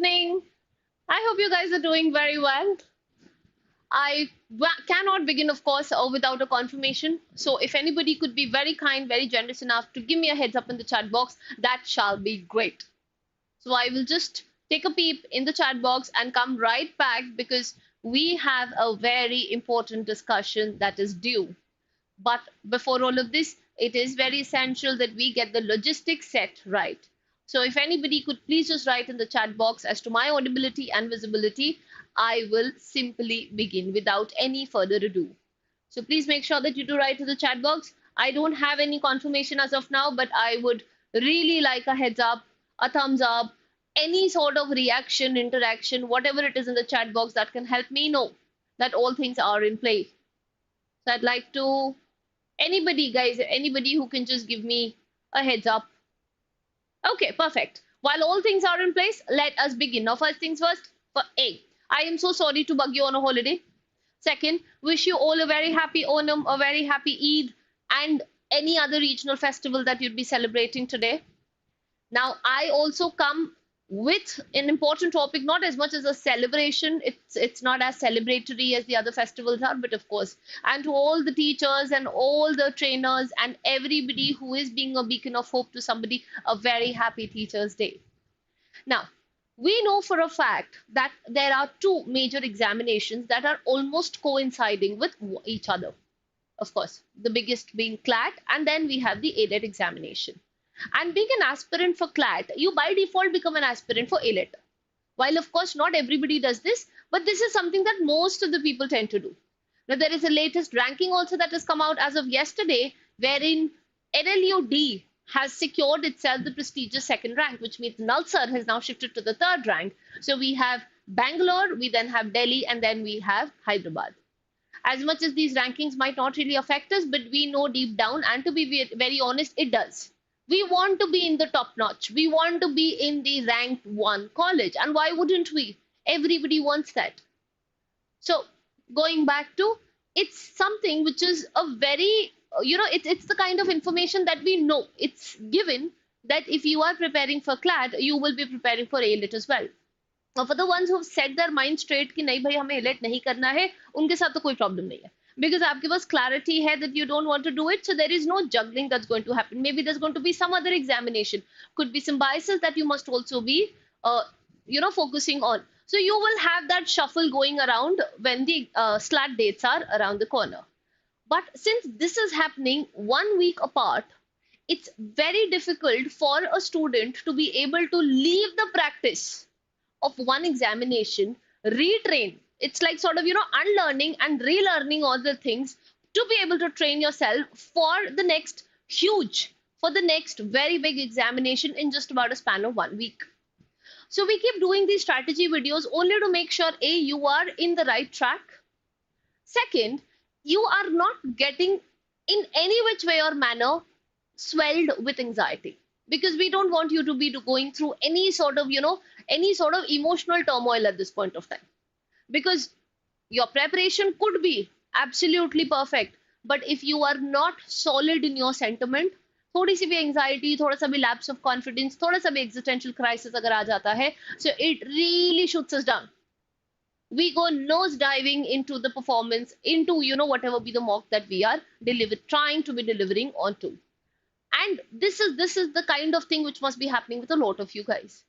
evening. I hope you guys are doing very well. Cannot begin, of course, without a confirmation. So, if anybody could be very kind, very generous enough to give me a heads up in the chat box, that shall be great. So, I will just take a peep in the chat box and come right back because we have a very important discussion that is due. But before all of this, it is very essential that we get the logistics set right. So if anybody could please just write in the chat box as to my audibility and visibility, I will simply begin without any further ado. So please make sure that you do write to the chat box. I don't have any confirmation as of now, but I would really like a heads up, a thumbs up, any sort of reaction, interaction, whatever it is in the chat box that can help me know that all things are in play. So I'd like to anybody, guys, anybody who can just give me a heads up. Okay, perfect. While all things are in place, let us begin. Now, first things first, for A, I am so sorry to bug you on a holiday. Second, wish you all a very happy Onam, a very happy Eid, and any other regional festival that you'd be celebrating today. Now, I also come with an important topic, not as much as a celebration. It's not as celebratory as the other festivals are, but of course, and to all the teachers and all the trainers and everybody who is being a beacon of hope to somebody, a very happy Teachers' Day. Now, we know for a fact that there are two major examinations that are almost coinciding with each other. Of course, the biggest being CLAT, and then we have the AILET examination. And being an aspirant for CLAT, you by default become an aspirant for AILET. While of course not everybody does this, but this is something that most of the people tend to do. Now there is a latest ranking also that has come out as of yesterday, wherein NLU Delhi has secured itself the prestigious second rank, which means Nalsar has now shifted to the third rank. So we have Bangalore, we then have Delhi, and then we have Hyderabad. As much as these rankings might not really affect us, but we know deep down, and to be very honest, it does. We want to be in the top notch. We want to be in the ranked one college. And why wouldn't we? Everybody wants that. So going back to, it's something which is a very, it's the kind of information that we know. It's given that if you are preparing for CLAT, you will be preparing for AILET as well. Now, for the ones who have set their mind straight कि नहीं भाई हमें AILET नहीं करना है, उनके साथ तो कोई problem नहीं है. Because आपके पास clarity है that you don't want to do it, so there is no juggling that's going to happen. Maybe there's going to be some other examination. Could be some biases that you must also be, focusing on. So you will have that shuffle going around when the SLAT dates are around the corner. But since this is happening 1 week apart, it's very difficult for a student to be able to leave the practice of one examination, retrain. It's like sort of, unlearning and relearning all the things to be able to train yourself for the next very big examination in just about a span of 1 week. So we keep doing these strategy videos only to make sure, A, you are in the right track. Second, you are not getting in any which way or manner swelled with anxiety. Because we don't want you to be going through any sort of, emotional turmoil at this point of time. Because your preparation could be absolutely perfect, but if you are not solid in your sentiment, थोड़ी सी भी anxiety, थोड़ा सा भी lapse of confidence, थोड़ा सा भी existential crisis अगर आ जाता है, so it really shoots us down. We go nose diving into the performance, into whatever be the mock that we are trying to be delivering onto. And this is the kind of thing which must be happening with a lot of you guys.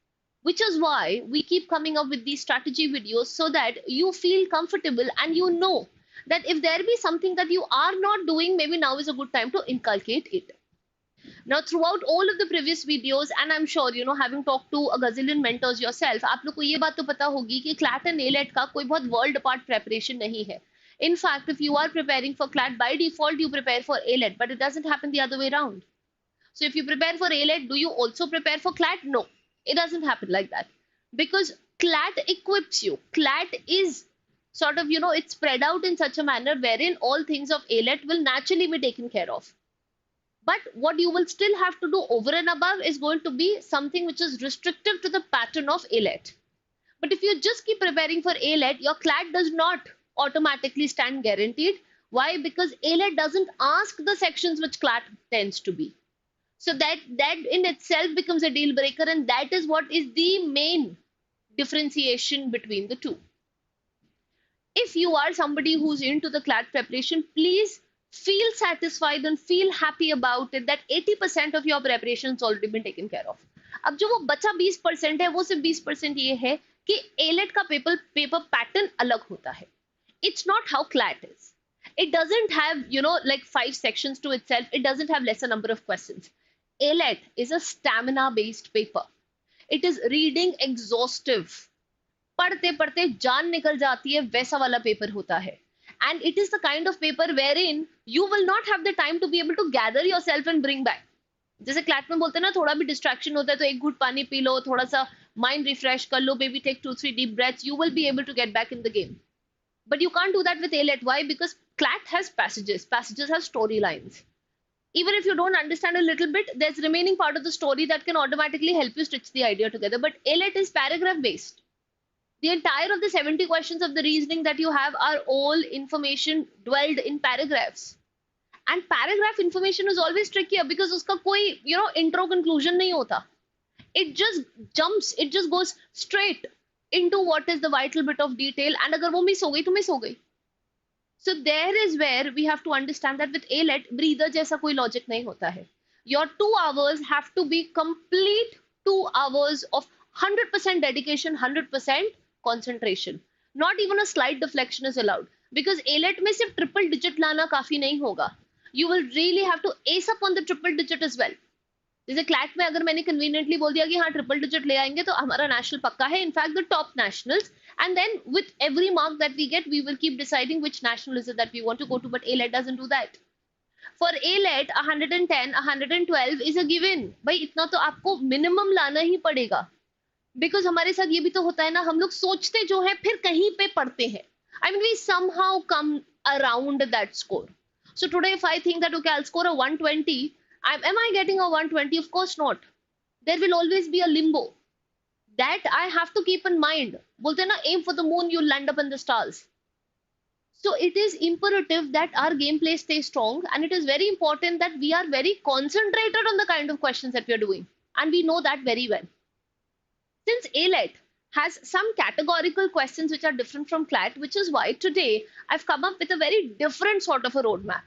Which is why we keep coming up with these strategy videos so that you feel comfortable and you know that if there be something that you are not doing, maybe now is a good time to inculcate it. Now, throughout all of the previous videos, and I'm sure, having talked to a gazillion mentors yourself, आप लोग को ये बात तो पता होगी कि CLAT and AILET का कोई बहुत world apart preparation नहीं है. In fact, if you are preparing for CLAT, by default, you prepare for AILET, but it doesn't happen the other way around. So if you prepare for AILET, do you also prepare for CLAT? No. It doesn't happen like that because CLAT equips you. CLAT is sort of, it's spread out in such a manner wherein all things of AILET will naturally be taken care of. But what you will still have to do over and above is going to be something which is restrictive to the pattern of AILET. But if you just keep preparing for AILET, your CLAT does not automatically stand guaranteed. Why? Because AILET doesn't ask the sections which CLAT tends to be. So that in itself becomes a deal breaker, and that is what is the main differentiation between the two. If you are somebody who's into the CLAT preparation, please feel satisfied and feel happy about it that 80% of your preparation has already been taken care of. अब जो वो बचा 20% है, वो सिर्फ 20% ये है कि AILET का पेपर पैटर्न अलग होता है. It's not how CLAT is. It doesn't have, like 5 sections to itself. It doesn't have lesser number of questions. AILET is a stamina-based paper. It is reading exhaustive. पढ़ते पढ़ते जान निकल जाती है, वैसा वाला पेपर होता है. And it is the kind of paper wherein you will not have the time to be able to gather yourself and bring back. जैसे क्लैट में बोलते हैं ना, थोड़ा भी डिस्ट्रैक्शन होता है तो एक घूंट पानी पी लो, थोड़ा सा माइंड रिफ्रेश कर लो, maybe take 2-3 deep breaths, you will be able to get back in the game. But you can't do that with AILET. Why? Because CLAT has passages. Passages have storylines. Even if you don't understand a little bit, there's remaining part of the story that can automatically help you stitch the idea together. But AILET is paragraph based. The entire of the 70 questions of the reasoning that you have are all information dwelled in paragraphs. And paragraph information is always trickier because uska koi, intro conclusion nahi hota. It just jumps, it just goes straight into what is the vital bit of detail, and agar wo miss ho gayi to miss ho gayi. So there is where we have to understand that with AILET, breather jaisa koi logic nahi hota hai. Your 2 hours have to be complete 2 hours of 100% dedication, 100% concentration. Not even a slight deflection is allowed, because AILET में सिर्फ triple digit लाना काफी नहीं होगा. You will really have to ace up on the triple digit as well. जैसे CLAT में अगर मैंने conveniently बोल दिया कि हाँ triple digit ले आएंगे तो हमारा national पक्का है, in fact the top nationals, and then with every mark that we get we will keep deciding which national is it that we want to go to. But AILET doesn't do that. For AILET 110, 112 is a given. भाई इतना तो आपको minimum लाना ही पड़ेगा. Because हमारे साथ ये भी तो होता है ना, हम लोग सोचते जो है फिर कहीं पे पढ़ते हैं. I mean, we somehow come around that score. So today if I think that okay, I'll score a 120, am I getting a 120? Of course not. There will always be a limbo. That I have to keep in mind. बोलते हैं ना, aim for the moon, you'll land up in the stars. So it is imperative that our gameplay stays strong, and it is very important that we are very concentrated on the kind of questions that we are doing. And we know that very well. Since AILET has some categorical questions which are different from CLAT, which is why today I've come up with a very different sort of a roadmap.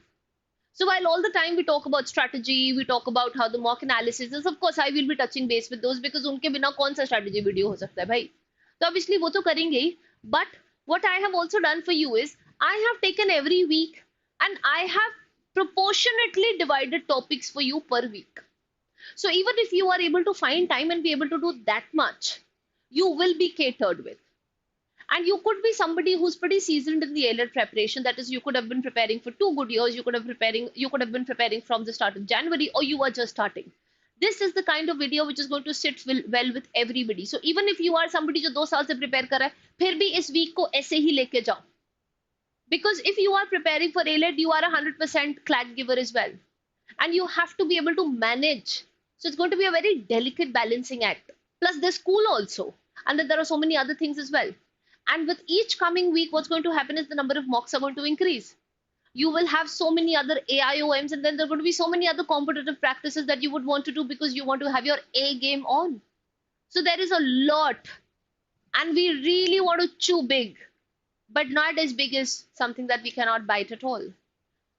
So while all the time we talk about strategy, we talk about how the mock analysis is, of course I will be touching base with those, because unke bina kaun sa strategy video ho sakta hai bhai. So obviously wo to karenge hi, but what I have also done for you is I have taken every week and I have proportionately divided topics for you per week. So even if you are able to find time and be able to do that much, you will be catered with. And you could be somebody who's pretty seasoned in the AILET preparation. That is, you could have been preparing for 2 good years. You could have been preparing from the start of January, or you are just starting. This is the kind of video which is going to sit well with everybody. So even if you are somebody जो 2 साल से prepare कर रहा है, फिर भी इस week को ऐसे ही लेके जाओ. Because if you are preparing for AILET, you are 100% CLAT giver as well. And you have to be able to manage. So it's going to be a very delicate balancing act. Plus there's school also. And then there are so many other things as well. And with each coming week, what's going to happen is the number of mocks are going to increase. You will have so many other AIOMs, and then there are going to be so many other competitive practices that you would want to do because you want to have your A game on. So there is a lot. And we really want to chew big, but not as big as something that we cannot bite at all.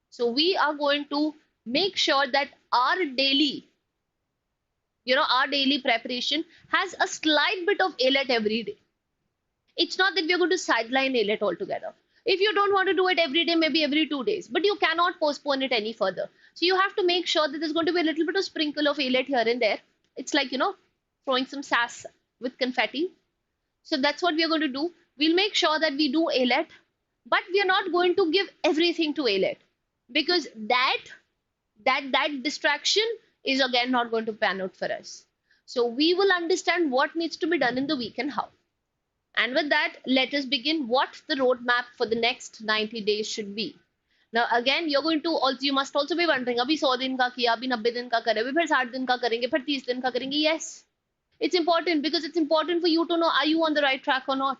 So we are going to make sure that our daily preparation has a slight bit of AILET every day. It's not that we're going to sideline AILET altogether. If you don't want to do it every day, maybe every 2 days, but you cannot postpone it any further. So you have to make sure that there's going to be a little bit of sprinkle of AILET here and there. It's like, throwing some sass with confetti. So that's what we're going to do. We'll make sure that we do AILET, but we are not going to give everything to AILET, because that distraction is again not going to pan out for us. So we will understand what needs to be done in the week and how. And with that, let us begin what the roadmap for the next 90 days should be. Now again, you must also be wondering, abhi 100 din ka kiya, abhi 90 din ka kare, abhi phir 60 din ka karenge, phir 30 din ka karenge. Yes, it's important, because it's important for you to know, are you on the right track or not?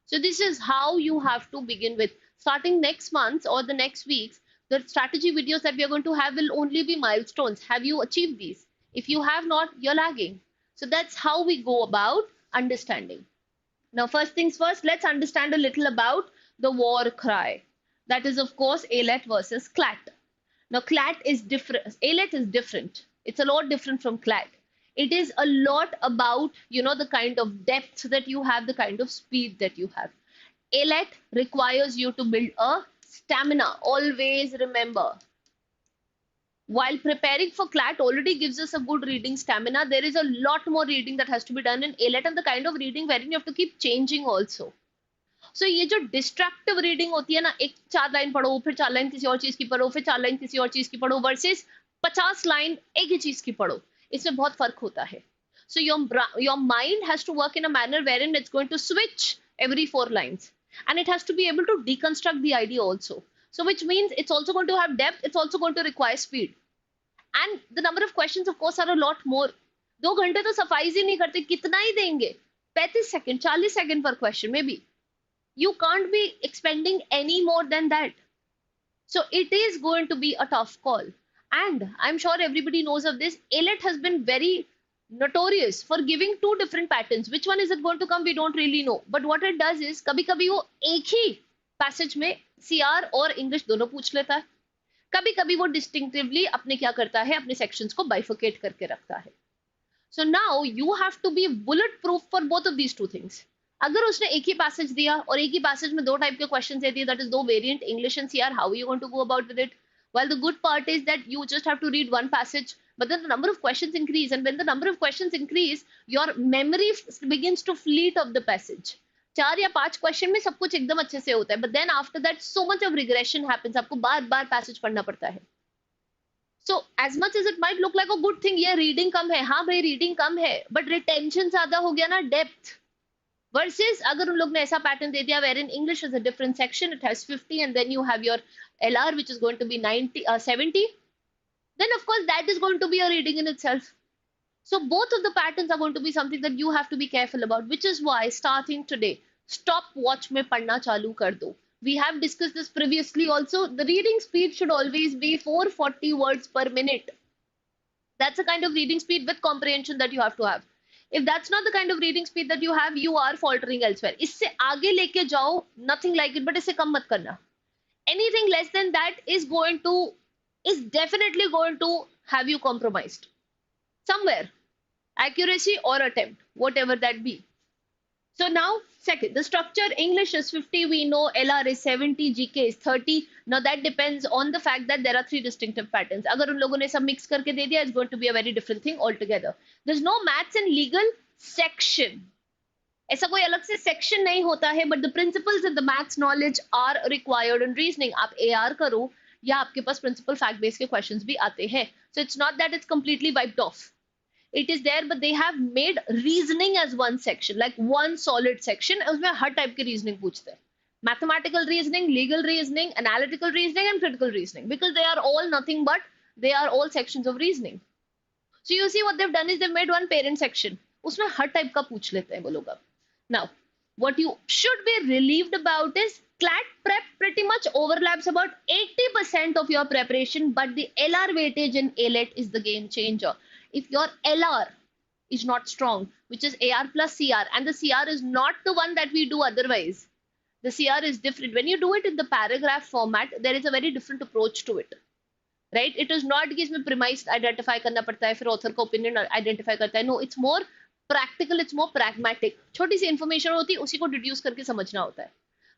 So this is how you have to begin with. Starting next month or the next weeks, the strategy videos that we are going to have will only be milestones. Have you achieved these? If you have not, you're lagging. So that's how we go about understanding. Now, first things first, let's understand a little about the war cry. That is, of course, AILET versus CLAT. Now, CLAT is different. AILET is different. It's a lot different from CLAT. It is a lot about, the kind of depth that you have, the kind of speed that you have. AILET requires you to build a stamina. Always remember. While preparing for CLAT already gives us a good reading stamina, there is a lot more reading that has to be done in AILET, and the kind of reading wherein you have to keep changing also. So ये जो destructive reading होती है ना, एक 4 line पढ़ो, फिर 4 line किसी और चीज की पढ़ो, फिर 4 लाइन किसी और चीज की पढ़ो, वर्सेस 50 लाइन एक ही चीज की पढ़ो, इसमें बहुत फर्क होता है. So your mind has to work in a manner wherein it's going to switch every 4 lines, and it has to be able to deconstruct the idea also. So which means it's also going to have depth, it's also going to require speed. And the number of questions, of course, are a lot more. 2 घंटे तो सफाई ही नहीं करते, कितना ही देंगे? 35 second, 40 second per question, maybe. You can't be expending any more than that. So it is going to be a tough call. And I'm sure everybody knows of this. AILET has been very notorious for giving 2 different patterns. Which one is it going to come? We don't really know. But what it does is, कभी-कभी वो एक ही passage में CR और English दोनों पूछ लेता है. कभी-कभी वो distinctively अपने क्या करता है, अपने sections को bifurcate करके रखता है. So now you have to be bulletproof for both of these 2 things. अगर उसने एक ही पैसेज दिया और एक ही पैसेज में 2 टाइप के क्वेश्चन दे दिए, that is 2 variant English and CR, how are you going to go about with it? Well, the good part is that you just have to read one passage, but then the number of questions increase, and when the number of questions increase, your memory begins to fleet of the passage. 4 या 5 question में सब कुछ एकदम अच्छे से होता है, but then after that so much of regression happens. आपको बार-बार पैसेज पढ़ना पड़ता है. So as much as it might look like a good thing, ये रीडिंग कम है, हाँ भाई रीडिंग कम है, but रिटेंशन ज्यादा हो गया ना, डेप्थ. Versus अगर उन लोग ने ऐसा पैटर्न दे दिया wherein English is a different section, it has 50 and then you have your LR which is going to be 70, then of course that is going to be a reading in itself. So both of the patterns are going to be something that you have to be careful about, which is why starting today, stopwatch में पढ़ना चालू कर दो. We have discussed this previously also. The reading speed should always be 440 words per minute. That's the kind of reading speed with comprehension that you have to have. If that's not the kind of reading speed that you have, you are faltering elsewhere. इससे आगे लेके जाओ, nothing like it, but इससे कम मत करना. Anything less than that is definitely going to have you compromised somewhere. Accuracy or attempt, whatever that be. So now, second, the structure, English is 50, we know LR is 70, GK is 30. Now that depends on the fact that there are 3 distinctive patterns. अगर उन लोगों ने सब mix करके दे दिया, it's going to be a very different thing altogether. There's no maths and legal section. ऐसा कोई अलग से section नहीं होता है, but the principles and the maths knowledge are required in reasoning. आप AR करो, या आपके पास principal fact based के questions भी आते हैं. So it's not that it's completely wiped off. It is there, but they have made reasoning as one section, like one solid section. उसमें हर type के reasoning पूछते हैं. Mathematical reasoning, legal reasoning, analytical reasoning, and critical reasoning, because they are all nothing but they are all sections of reasoning. So you see what they've done is they've made one parent section. उसमें हर type का पूछ लेते हैं वो लोग अब. Now, what you should be relieved about is CLAT prep pretty much overlaps about 80% of your preparation, but the LR weightage in AILET is the game changer. If your LR is not strong, which is AR plus CR, and the CR is not the one that we do otherwise, the CR is different. When you do it in the paragraph format, there is a very different approach to it, right? It is not कि इसमें premise identify करना पड़ता है, फिर author का opinion identify करता है. No, it's more practical, it's more pragmatic. छोटी सी information होती है, उसी को deduce करके समझना होता है.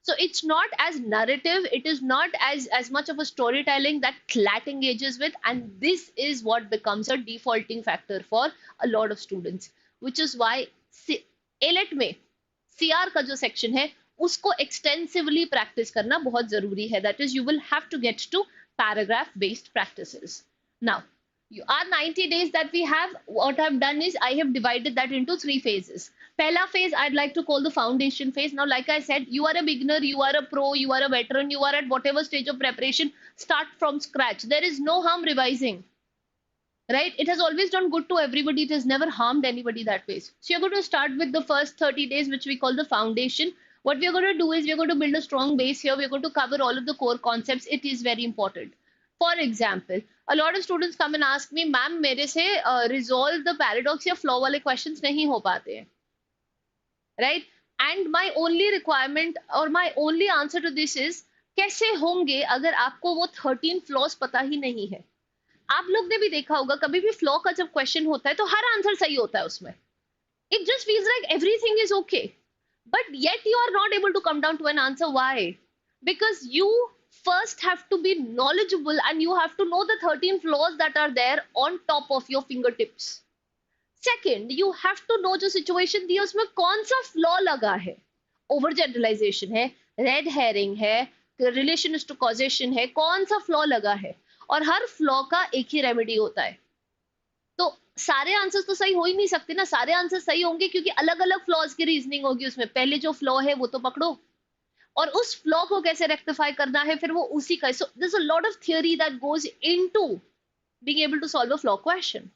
So it's not as narrative, it is not as much of a storytelling that CLAT engages with, and this is what becomes a defaulting factor for a lot of students, which is why AILET में CR का जो section है उसको extensively practice करना बहुत जरूरी है. That is, you will have to get to paragraph based practices. Now, our 90 days that we have, what I've done is I have divided that into 3 phases. Pehla phase I'd like to call the foundation phase. Now, like I said, you are a beginner, you are a pro, you are a veteran, you are at whatever stage of preparation, start from scratch. There is no harm revising, right? It has always done good to everybody. It has never harmed anybody that way. So you're going to start with the first 30 days, which we call the foundation. What we're going to do is we're going to build a strong base here. We're going to cover all of the core concepts. It is very important. For example, a lot of students come and ask me, ma'am, मेरे से resolve the paradox या flaw वाले questions नहीं हो पाते हैं, right? And my only requirement और my only answer to this is, कैसे होंगे अगर आपको वो 13 फ्लॉज पता ही नहीं है? आप लोग ने भी देखा होगा, कभी भी फ्लॉ का जब क्वेश्चन होता है तो हर आंसर सही होता है उसमें. It just feels like everything is okay, but yet you are not able to come down to an answer. Why? Because you first have to be knowledgeable and you have to know the 13 flaws that are there on top of your fingertips. Second, you have to know जो situation दी है उसमें कौन सा flaw लगा है. Over generalization है, red herring है, relation is to causation है, कौन सा flaw लगा है. और हर flaw का एक ही remedy होता है. तो सारे आंसर्स तो सही हो ही नहीं सकते ना. सारे आंसर सही होंगे क्योंकि अलग अलग फ्लॉज की रीजनिंग होगी उसमें. पहले जो फ्लॉ है वो तो पकड़ो, और उस फ्लॉ को कैसे रेक्टिफाई करना है फिर वो उसी का. So there is a lot of theory that goes into being able to solve a flaw question.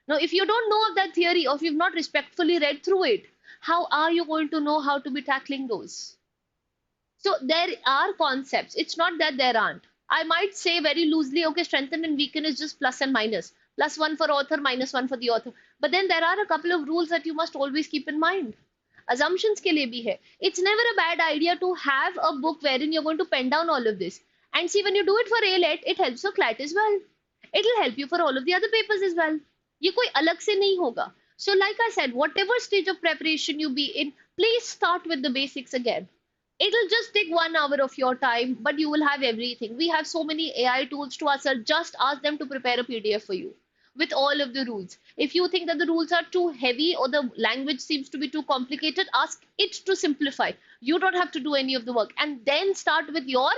Now if you don't know of that theory, or if you've not respectfully read through it, how are you going to know how to be tackling those? So there are concepts, it's not that there aren't. I might say very loosely, okay, strengthen and weaken is just plus and minus. Plus one for author, minus one for the author. But then there are a couple of rules that you must always keep in mind. Assumptions के लिए भी है. It's never a bad idea to have a book wherein you're going to pen down all of this. And see, when you do it for AILET, it helps for CLAT as well. It'll help you for all of the other papers as well. ये कोई अलग से नहीं होगा. So like I said, whatever stage of preparation you be in, please start with the basics again. It'll just take 1 hour of your time, but you will have everything. We have so many AI tools to ourselves. Just ask them to prepare a PDF for you with all of the rules. If you think that the rules are too heavy or the language seems to be too complicated, ask it to simplify. You don't have to do any of the work. And then start with your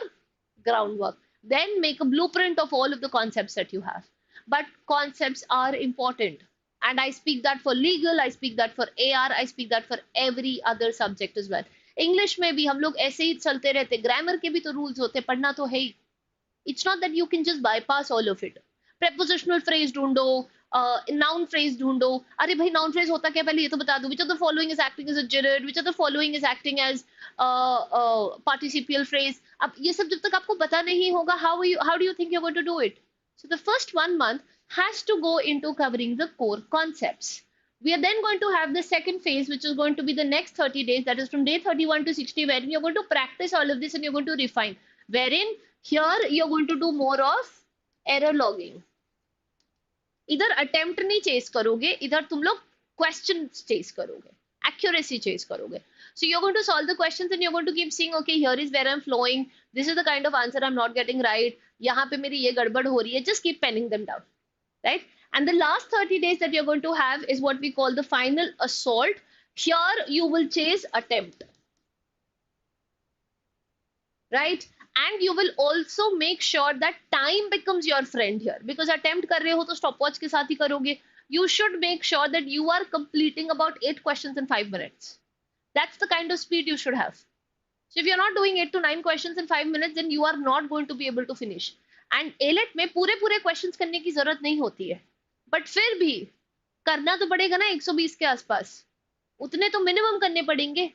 groundwork. Then make a blueprint of all of the concepts that you have. But concepts are important. And I speak that for legal, I speak that for AR, I speak that for every other subject as well. English में भी हम लोग ऐसे ही चलते रहते. Grammar के भी तो रूल्स होते, पढ़ना तो है ही. It's not that you can just bypass all of it. Prepositional phrase ढूंढो, नाउन फ्रेज ढूंढो. अरे भाई नाउन फ्रेज होता क्या पहले ये तो बता दो. Which of the following is acting as a gerund, which of the following is acting as participial phrase. अब ये सब जब तक आपको पता नहीं होगा, how do you think you are going to do it? So the first 1 month has to go into covering the core concepts. We are then going to have the second phase, which is going to be the next 30 days, that is from day 31 to 60, wherein you're going to practice all of this and you're going to refine. Wherein here you're going to do more of error logging. इधर attempt नहीं chase करोगे, इधर तुम लोग questions chase करोगे, accuracy chase करोगे. So you're going to solve the questions and you're going to keep seeing, okay, here is where I'm flowing. This is the kind of answer I'm not getting right. यहाँ पे मेरी ये गड़बड़ हो रही है. Just keep penning them down, right? And the last 30 days that you're going to have is what we call the final assault. Here you will chase attempt, right? And you will also make sure that time becomes your friend here, because attempt कर रहे हो तो stopwatch के साथ ही करोगे. You should make sure that you are completing about 8 questions in 5 minutes. That's the kind of speed you should have. So if you're not doing 8 to 9 questions in 5 minutes, then you are not going to be able to finish. And AILET में पूरे questions करने की जरूरत नहीं होती है. But फिर भी करना तो पड़ेगा ना 120 के आसपास. उतने तो मिनिमम करने पड़ेंगे.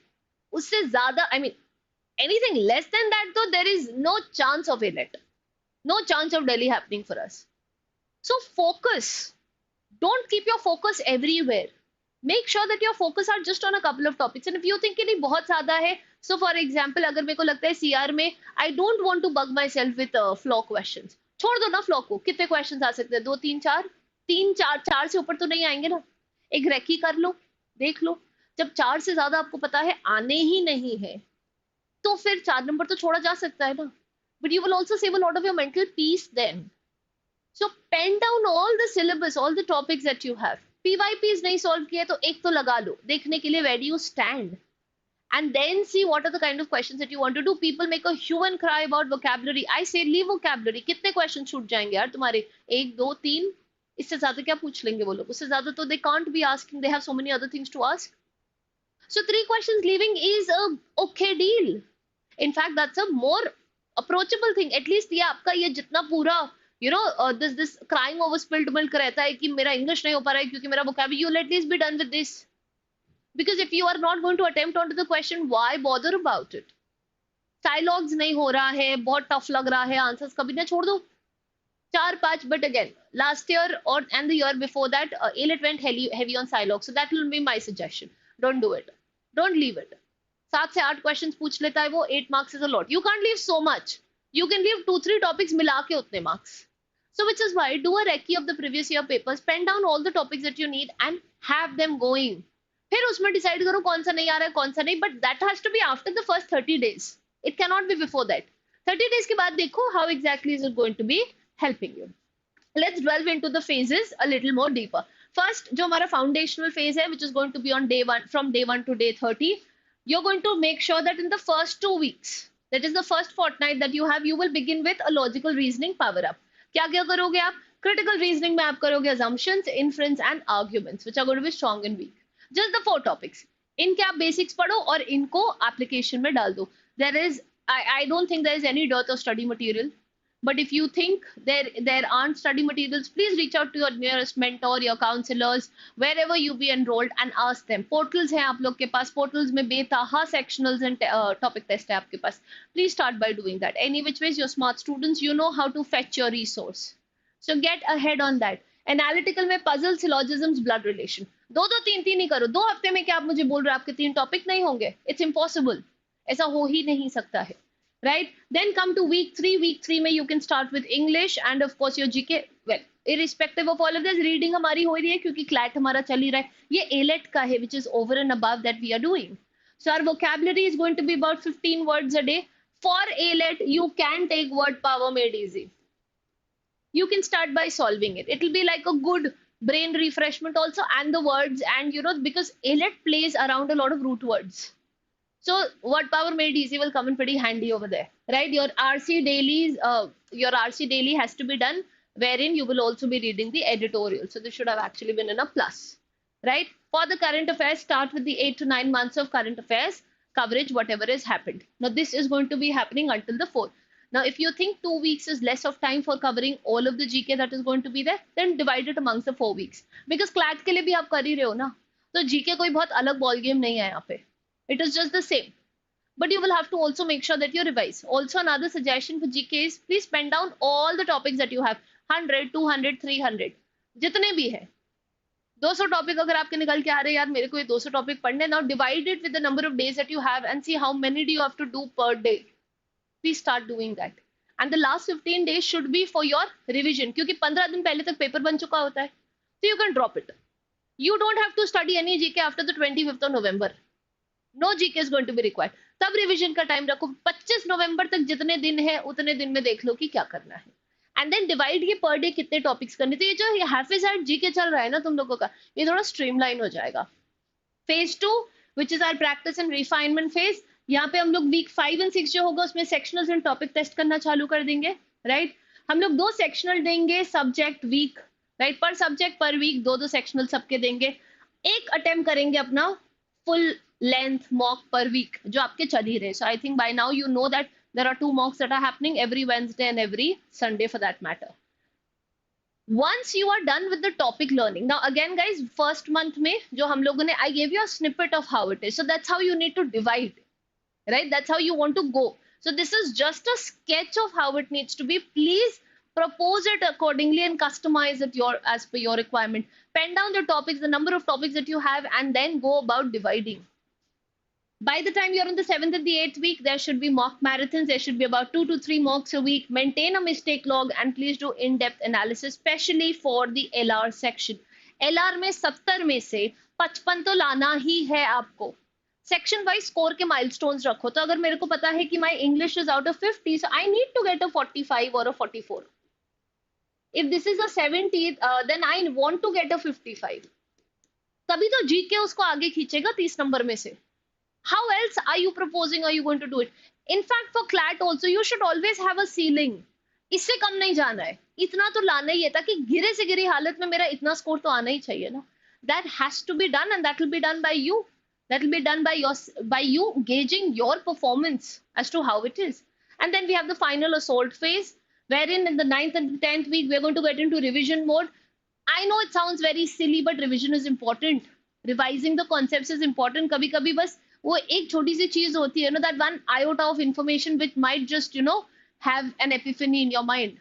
उससे ज्यादा, I mean, anything less than that, though, there is no chance of AILET. No chance of Delhi happening for us. So focus. Don't keep your focus everywhere. Make sure that your focus are just on a couple of topics. And if you think कि नहीं बहुत ज्यादा है, so for example, अगर मेरे को लगता है CR में I don't want to bug myself with flaw questions. छोड़ दो ना फ्लॉ को. कितने क्वेश्चंस आ सकते हैं? 2 3 4. 3 4 4 से ऊपर तो नहीं आएंगे ना. एक रेकी कर लो, देख लो. जब 4 से ज्यादा आपको पता है आने ही नहीं है, तो फिर 4 नंबर तो छोड़ा जा सकता है ना. But you will also save a lot of your mental peace then. So pen down all the syllabus, all the topics that you have. PYPs नहीं solve किए तो एक तो लगा लो देखने के लिए where do you stand, and then see what are the kind of questions that you want to do. People make a hue and cry about vocabulary. I say leave vocabulary. कितने questions छूट जाएंगे यार तुम्हारे? 1 2 3. इससे ज्यादा क्या पूछ लेंगे वो लोग? उससे ज्यादा तो they can't be asking. They have so many other things to ask. So 3 questions leaving is a okay deal. In fact, that's a more approachable thing. At least ये आपका ये जितना पूरा this crying over spilled milk रहता है कि मेरा English नहीं हो पा रहा है क्योंकि मेरा vocabulary, you'll at least be done with this. Because if you are not going to attempt onto the question, why bother about it? Dialogues नहीं हो रहा है, बहुत tough लग रहा है, answers कभी ना छोड़ दो. 4 5. But again, last year and the year before that, AILET went heavy on Silogs. So that will be my suggestion. Don't do it. Don't leave it. 7 से 8 क्वेश्चंस पूछ लेता है वो, 8 marks is a lot. You can't leave so much. You can leave 2-3 topics मिला के उतने marks. So which is why do a recce of the previous year papers, pen down all the topics that you need and have them going. फिर उसमें decide करो कौन सा नहीं आ रहा है कौन सा नहीं, but that has to be after the first 30 days. It cannot be before that. 30 days के बाद देखो how exactly is it going to be helping you. Let's delve into the phases a little more deeper. First, जो हमारा foundational phase है, which is going to be on day 1, from day 1 to day 30, you're going to make sure that in the first 2 weeks, that is the first fortnight that you have, you will begin with a logical reasoning power up. क्या क्या करोगे आप? Critical reasoning में आप करोगे assumptions, inference and arguments, which are going to be strong and weak. Just the 4 topics. इनके आप basics पढ़ो और इनको application में डाल दो. I don't think there is any dearth of study material. But if you think there aren't study materials, please reach out to your nearest mentor, your counselors, wherever you be enrolled, and ask them. Portals हैं आप लोग के पास, portals में बेतहा sectionals and topic test है आपके पास. Please start by doing that. Any which ways, you're smart students, you know how to fetch your resource. So get ahead on that. Analytical में puzzle, syllogisms, blood relation. दो तीन ही करो. 2 हफ्ते में क्या आप मुझे बोल रहे हो आपके 3 टॉपिक नहीं होंगे? It's impossible. ऐसा हो ही नहीं सकता है. Right? Then come to week 3. Week 3 में you can start with English and of course your GK. Well, irrespective of all of this, reading हमारी हो रही है क्योंकि CLAT हमारा चल ही रहा है. ये AILET का है, which is over and above that we are doing. So our vocabulary is going to be about 15 words a day. For AILET, you can take word power made easy. You can start by solving it. It will be like a good brain refreshment also, and the words, and you know, because AILET plays around a lot of root words. So word power made easy will come in pretty handy over there, right? Your RC daily has to be done, wherein you will also be reading the editorial. So this should have actually been in a plus, right? For the current affairs, start with the 8 to 9 months of current affairs coverage, whatever has happened. Now this is going to be happening until the 4th. Now if you think 2 weeks is less of time for covering all of the GK that is going to be there, then divide it amongst the 4 weeks. Because CLAT के लिए भी आप कर ही रहे हो ना, तो GK कोई बहुत अलग ball game नहीं है यहाँ पे. It is just the same. But you will have to also make sure that you revise. Also, another suggestion for GK is please pen down all the topics that you have. 100, 200, 300. जितने भी है. 200 topic अगर आपके निकल के आ रहे हैं यार मेरे को ये 200 टॉपिक पढ़ने, now divide it with the number of days that you have and see how many do you have to do per day. Please start doing that. And the last 15 days should be for your revision. क्योंकि 15 दिन पहले तक paper बन चुका होता है. So you can drop it. You don't have to study any GK after the 25th of November. No GK is going to be required. तब revision का टाइम रखो. 25 नवंबर तक जितने दिन है उतने दिन में देख लो कि क्या करना है. एंड देन डिवाइड ये पर डे कितने टॉपिक्स करने. तो ये जो हाफिज जीके चल रहा है ना तुम लोगों का, ये थोड़ा स्ट्रीमलाइन हो जाएगा. Phase 2 which is our practice and refinement phase. यहाँ पे हम लोग वीक 5 और 6 जो होगा उसमें सेक्शनल्स एंड टॉपिक टेस्ट करना चालू कर देंगे. राइट? हम लोग 2 सेक्शनल देंगे सब्जेक्ट वीक. राइट? पर सब्जेक्ट पर वीक 2 सेक्शनल सबके देंगे. एक अटेम्प्ट करेंगे अपना full length mock per week जो आपके चल ही रहे. So I think by now you know that there are 2 mocks that are happening every Wednesday and every Sunday for that matter. Once you are done with the topic learning, now again guys, first month में जो हम लोगों ने, I gave you a snippet of how it is. So that's how you need to divide, right? That's how you want to go. So this is just a sketch of how it needs to be. Please propose it accordingly and customize it as per your requirement. Pen down the topics, the number of topics that you have, and then go about dividing. By the time you're in the 7th and the 8th week, there should be mock marathons. There should be about 2 to 3 mocks a week. Maintain a mistake log and please do in-depth analysis, especially for the LR section. LR में 70 में से 55 तो लाना ही है आपको. Section wise score के milestones रखो. तो अगर मेरे को पता है कि my English is out of 50, so I need to get a 45 or a 44. If this is a 70, then I want to get a 55. तभी तो GK उसको आगे खींचेगा 30 नंबर में से. How else are you proposing, are you going to do it? In fact, for CLAT also, you should always have a ceiling. इससे कम नहीं जाना है. इतना तो लाना ही है ताकि गिरे से गिरी हालत में मेरा इतना स्कोर तो आना ही चाहिए ना. That has to be done and that will be done by you. That will be done by you gauging your performance as to how it is. And then we have the final assault phase, wherein in the 9th and 10th week, we're going to get into revision mode. I know it sounds very silly, but revision is important. Revising the concepts is important. कभी-कभी बस वो एक छोटी सी चीज होती है ना, that one iota of information which might just have an epiphany in your mind.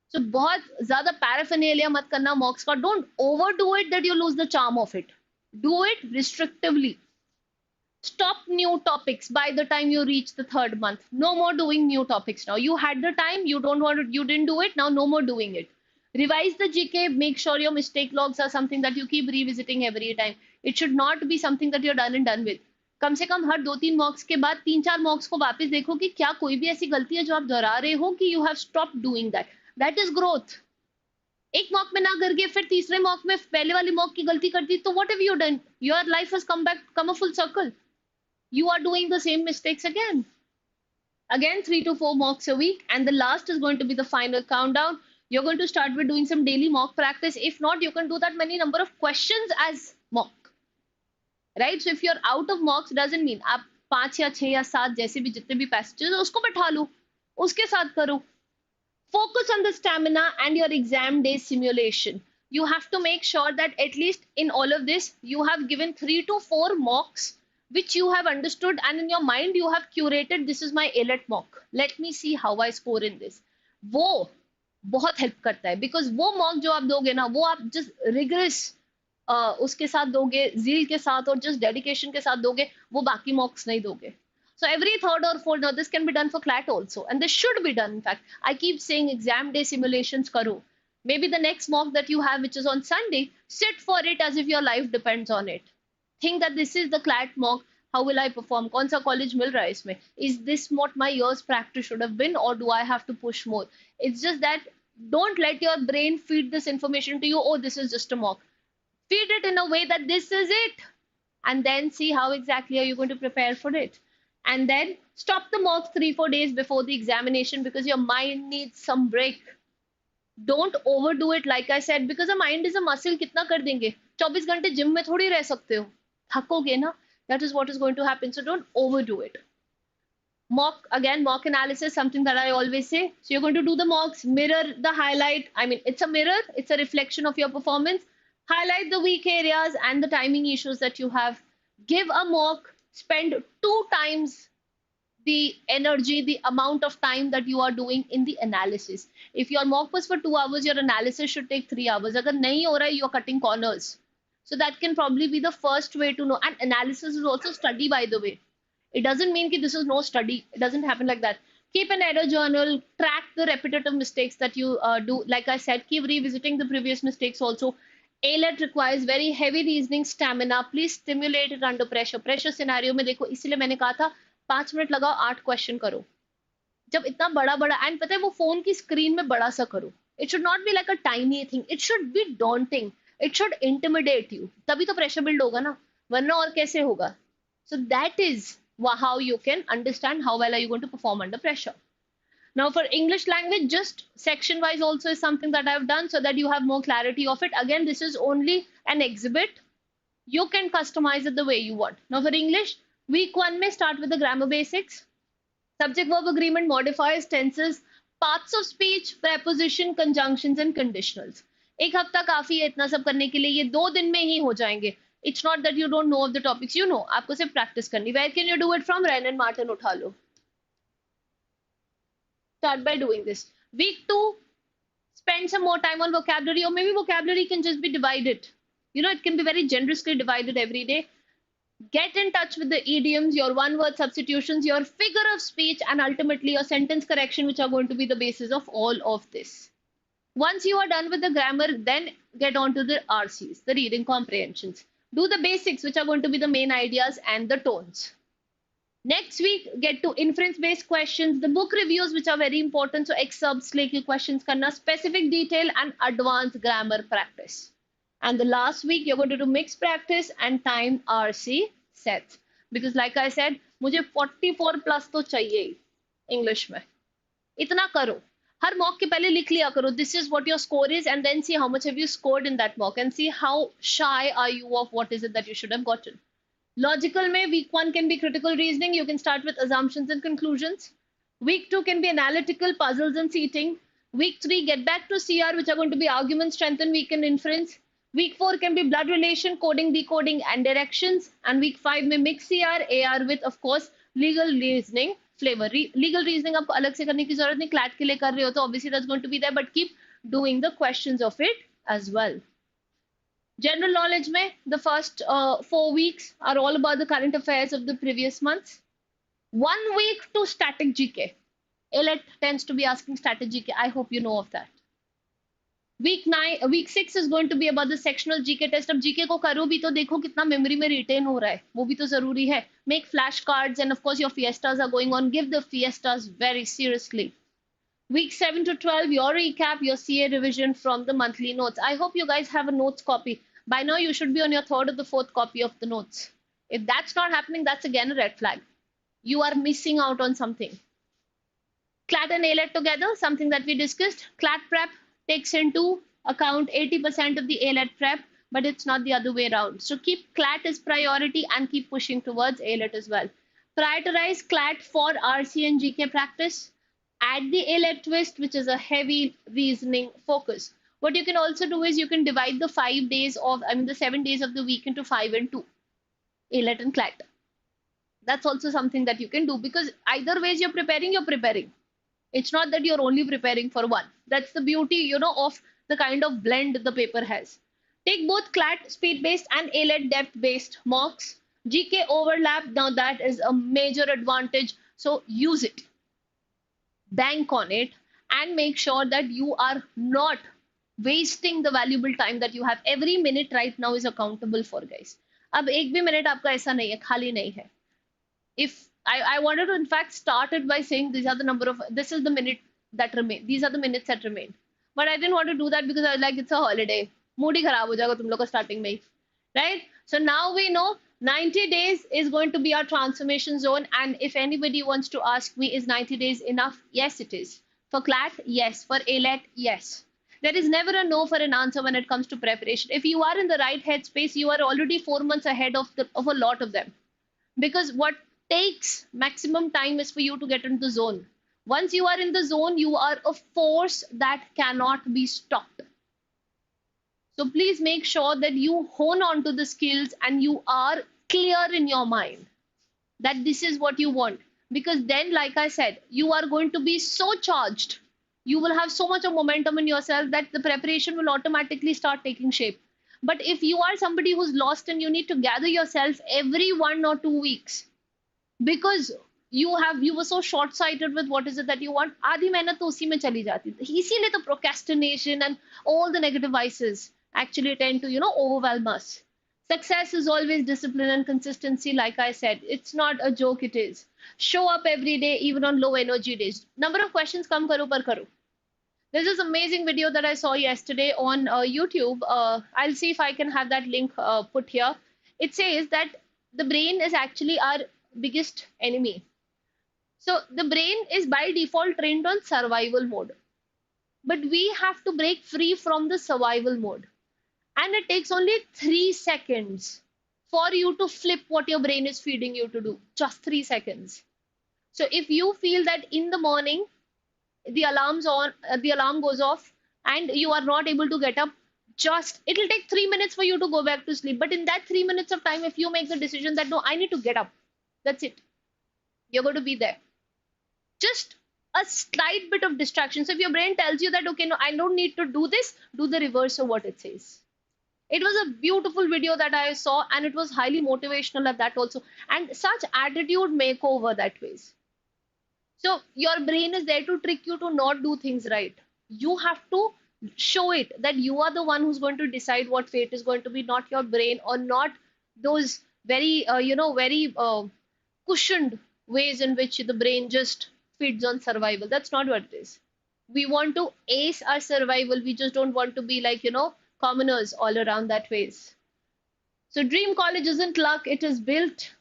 So बहुत ज्यादा paraphernalia मत करना mocks का. Don't overdo it that you lose the charm of it. Do it restrictively. Stop new topics by the time you reach the third month. No more doing new topics now. You had the time, you don't want it, you didn't do it, now no more doing it. Revise the GK, make sure your mistake logs are something that you keep revisiting every time. It should not be something that you're done and done with. कम से कम हर 2-3 मॉक्स के बाद 3-4 मॉक्स को वापस देखो कि क्या कोई भी ऐसी गलती है जो आप दोहरा रहे हो कि you have stop doing that. That is growth. एक मॉक में ना करके फिर तीसरे मॉक में पहले वाली मॉक की गलती कर दी तो what have you done? Your life has come back, come a full circle. You are doing the same mistakes again. Again, 3 to 4 mocks a week. And the last is going to be the final countdown. You're going to start with doing some daily mock practice. If not, you can do that many number of questions as mock. Right? So if you're out of mocks, doesn't mean आप 5 या 6 या 7 जैसे भी जितने भी passages उसको बैठा लो, उसके साथ करो. Focus on the stamina and your exam day simulation. You have to make sure that at least in all of this, you have given 3 to 4 mocks which you have understood and in your mind you have curated. This is my AILET mock. Let me see how I score in this. वो बहुत help करता है because वो mock जो आप दोगे ना वो आप जस्ट रिगरस उसके साथ दोगे, जील के साथ और जस्ट डेडिकेशन के साथ दोगे, वो बाकी मॉक्स नहीं दोगे. So every third or fourth, now this can be done for CLAT also, and this should be done. In fact, I keep saying exam day simulations karo. Maybe the next mock that you have, which is on Sunday, sit for it as if your life depends on it. Think that this is the CLAT mock. How will I perform? कौन सा college मिल रहा है इसमें? Is this what my year's practice should have been, or do I have to push more? It's just that don't let your brain feed this information to you. Oh, this is just a mock. Feed it in a way that this is it, and then see how exactly are you going to prepare for it. And then stop the mock 3-4 days before the examination because your mind needs some break. Don't overdo it, like I said, because the mind is a muscle. कितना कर देंगे? 24 घंटे gym में थोड़ी रह सकते हो, थकोगे ना. That is what is going to happen. So don't overdo it. Mock, again, mock analysis, something that I always say. So you're going to do the mocks, mirror the highlight. I mean, it's a mirror, it's a reflection of your performance. Highlight the weak areas and the timing issues that you have. Give a mock, spend 2 times the energy, the amount of time that you are doing in the analysis. If your mock was for 2 hours, your analysis should take 3 hours. Agar nahi ho raha, you're cutting corners. So that can probably be the first way to know. And analysis is also study, by the way. It doesn't mean that this is no study. It doesn't happen like that. Keep an error journal. Track the repetitive mistakes that you do. Like I said, keep revisiting the previous mistakes also. AILET requires very heavy reasoning stamina. Please stimulate it under pressure. Pressure scenario में देखो, इसीलिए मैंने कहा था 5 minute लगाओ, 8 question करो. जब इतना बड़ा बड़ा एंड पता है वो फोन की स्क्रीन में बड़ा सा करो. It should not be like a tiny thing. It should be daunting. It should intimidate you. तभी तो pressure build होगा ना, वरना और कैसे होगा? So that is how you can understand how well are you going to perform under pressure. Now for English language, just section wise also is something that I've done so that you have more clarity of it. Again, this is only an exhibit. You can customize it the way you want. Now for English, week 1 may start with the grammar basics, subject verb agreement, modifiers, tenses, parts of speech, preposition, conjunctions and conditionals. एक हफ्ता काफी है इतना सब करने के लिए, ये 2 दिन में ही हो जाएंगे. It's not that you don't know of the topics, you know. आपको सिर्फ प्रैक्टिस करनी. Where can you do it from? Ryan and Martin उठा लो. Start by doing this. Week 2, spend some more time on vocabulary, or maybe vocabulary can just be divided. You know, it can be very generously divided every day. Get in touch with the idioms, your one-word substitutions, your figure of speech, and ultimately your sentence correction, which are going to be the basis of all of this. Once you are done with the grammar, then get on to the RCs, the reading comprehensions. Do the basics, which are going to be the main ideas and the tones. Next week, get to inference-based questions, the book reviews, which are very important. So excerpts, like questions, karna, specific detail, and advanced grammar practice. And the last week, you're going to do mixed practice and time RC sets. Because like I said, मुझे 44 plus तो चाहिए English में. इतना करो. हर mock के पहले लिख लिया करो. This is what your score is, and then see how much have you scored in that mock, and see how shy are you of what is it that you should have gotten. Logical में week 1 can be critical reasoning. You can start with assumptions and conclusions. Week 2 can be analytical, puzzles and seating. Week 3, get back to CR, which are going to be argument, strength and weaken inference. Week 4 can be blood relation, coding, decoding and directions. And week 5 may mix CR, AR with, of course, legal reasoning flavor. Legal reasoning आपको अलग से करने की जरूरत नहीं, CLAT के लिए कर रहे हो तो obviously that's going to be there, but keep doing the questions of it as well. General knowledge में, the first 4 weeks are all about the current affairs of the previous months. 1 week to static GK. AILET tends to be asking static GK. I hope you know of that. Week 6 is going to be about the sectional GK test. अब GK को करो भी तो देखो कितना memory में retain हो रहा है, वो भी तो जरूरी है. Make flashcards and of course your fiestas are going on. Give the fiestas very seriously. Week 7 to 12, your recap, your CA revision from the monthly notes. I hope you guys have a notes copy. By now, you should be on your third or the fourth copy of the notes. If that's not happening, that's again a red flag. You are missing out on something. CLAT and AILET together, something that we discussed. CLAT prep takes into account 80% of the AILET prep, but it's not the other way around. So keep CLAT as priority and keep pushing towards AILET as well. Prioritize CLAT for RC and GK practice. Add the AILET twist, which is a heavy reasoning focus. What you can also do is you can divide the 5 days of, the 7 days of the week into 5 and 2, AILET and CLAT. That's also something that you can do because either ways you're preparing. It's not that you're only preparing for one. That's the beauty, of the kind of blend the paper has. Take both CLAT speed-based and AILET depth-based mocks. GK overlap, now that is a major advantage. So use it. Bank on it and make sure that you are not wasting the valuable time that you have. Every minute right now is accountable for, guys. अब एक भी minute आपका ऐसा नहीं है, खाली नहीं है. If I wanted to in fact start it by saying this is the minute that remain. These are the minutes that remain. But I didn't want to do that because I was like, it's a holiday. Mood ही खराब हो जाएगा तुम लोग का starting में, right? So now we know 90 days is going to be our transformation zone. And if anybody wants to ask me, is 90 days enough? Yes, it is. For CLAT, yes. For AILET, yes. There is never a no for an answer when it comes to preparation. If you are in the right headspace, you are already 4 months ahead of a lot of them. Because what takes maximum time is for you to get into the zone. Once you are in the zone, you are a force that cannot be stopped. So please make sure that you hone on to the skills and you are clear in your mind that this is what you want. Because then, like I said, you are going to be so charged. You will have so much of momentum in yourself that the preparation will automatically start taking shape. But if you are somebody who's lost and you need to gather yourself every 1 or 2 weeks because you were so short-sighted with what is it that you want, आधी मेहनत तो उसी में चली जाती है. इसीलिए तो procrastination and all the negative vices actually tend to, overwhelm us. Success is always discipline and consistency. Like I said, it's not a joke. It is. Show up every day, even on low energy days. Number of questions kam karo par karo. There's this amazing video that I saw yesterday on YouTube. I'll see if I can have that link put here. It says that the brain is actually our biggest enemy. So the brain is by default trained on survival mode. But we have to break free from the survival mode. And it takes only 3 seconds for you to flip what your brain is feeding you to do. Just 3 seconds. So if you feel that in the morning, the alarm goes off and you are not able to get up, it'll take 3 minutes for you to go back to sleep. But in that 3 minutes of time, if you make the decision that, no, I need to get up, that's it. You're going to be there. Just a slight bit of distraction. So if your brain tells you that, okay, no, I don't need to do this, do the reverse of what it says. It was a beautiful video that I saw and it was highly motivational at that also. And such attitude makeover that ways. So your brain is there to trick you to not do things right. You have to show it that you are the one who's going to decide what fate is going to be, not your brain or not those very, cushioned ways in which the brain just feeds on survival. That's not what it is. We want to ace our survival. We just don't want to be like, commoners all around that ways. So dream college isn't luck, it is built.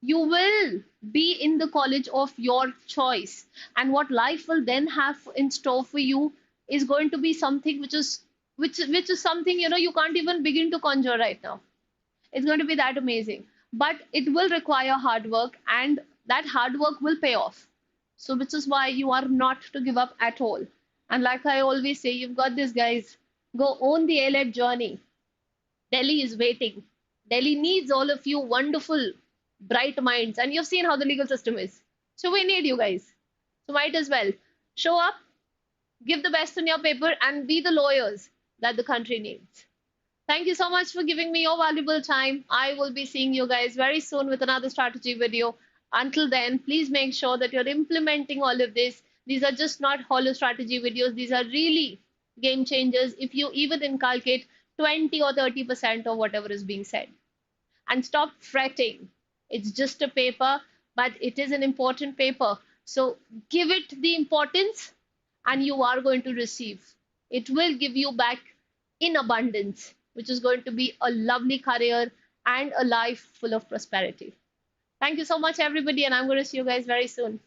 You will be in the college of your choice. And what life will then have in store for you is going to be something which is something, you can't even begin to conjure right now. It's going to be that amazing. But it will require hard work and that hard work will pay off. So which is why you are not to give up at all. And like I always say, you've got this, guys. Go own the AILET journey. Delhi is waiting. Delhi needs all of you wonderful, bright minds. And you've seen how the legal system is. So we need you guys. So might as well show up, give the best in your paper, and be the lawyers that the country needs. Thank you so much for giving me your valuable time. I will be seeing you guys very soon with another strategy video. Until then, please make sure that you're implementing all of this. These are just not hollow strategy videos. These are really game changers if you even inculcate 20 or 30% of whatever is being said. And stop fretting. It's just a paper, but it is an important paper. So give it the importance and you are going to receive. It will give you back in abundance, which is going to be a lovely career and a life full of prosperity. Thank you so much, everybody, and I'm going to see you guys very soon.